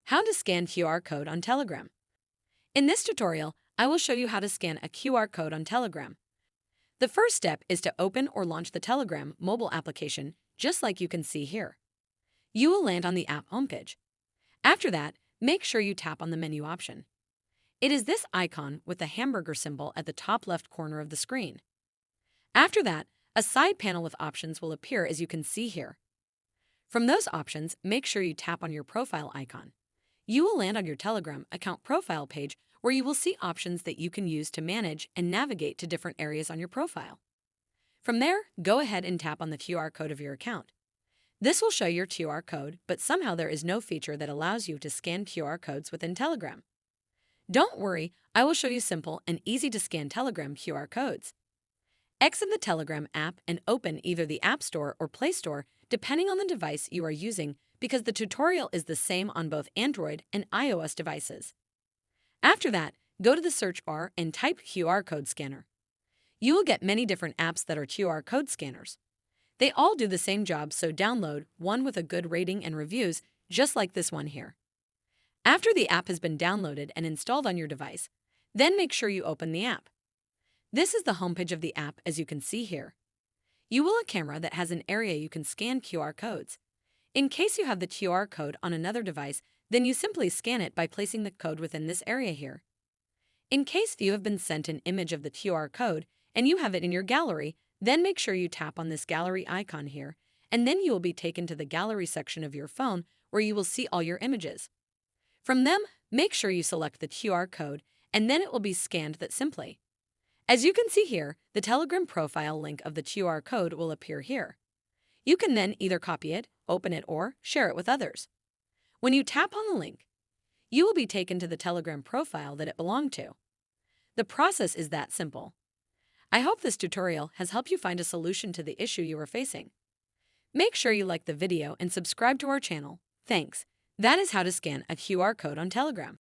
How to scan QR code on Telegram. In this tutorial, I will show you how to scan a QR code on Telegram. The first step is to open or launch the Telegram mobile application, just like you can see here. You will land on the app homepage. After that, make sure you tap on the menu option. It is this icon with the hamburger symbol at the top left corner of the screen. After that, a side panel with options will appear as you can see here. From those options, make sure you tap on your profile icon. You will land on your Telegram account profile page where you will see options that you can use to manage and navigate to different areas on your profile. From there, go ahead and tap on the QR code of your account. This will show your QR code, but somehow there is no feature that allows you to scan QR codes within Telegram. Don't worry, I will show you simple and easy to scan Telegram QR codes. Exit the Telegram app and open either the App Store or Play Store depending on the device you are using, because the tutorial is the same on both Android and iOS devices. After that, go to the search bar and type QR code scanner. You will get many different apps that are QR code scanners. They all do the same job, so download one with a good rating and reviews, just like this one here. After the app has been downloaded and installed on your device, then make sure you open the app. This is the homepage of the app, as you can see here. You will see a camera that has an area you can scan QR codes. In case you have the QR code on another device, then you simply scan it by placing the code within this area here. In case you have been sent an image of the QR code and you have it in your gallery, then make sure you tap on this gallery icon here, and then you will be taken to the gallery section of your phone where you will see all your images. From them, make sure you select the QR code, and then it will be scanned that simply. As you can see here, the Telegram profile link of the QR code will appear here. You can then either copy it, open it, or share it with others. When you tap on the link, you will be taken to the Telegram profile that it belonged to. The process is that simple. I hope this tutorial has helped you find a solution to the issue you are facing. Make sure you like the video and subscribe to our channel. Thanks. That is how to scan a QR code on Telegram.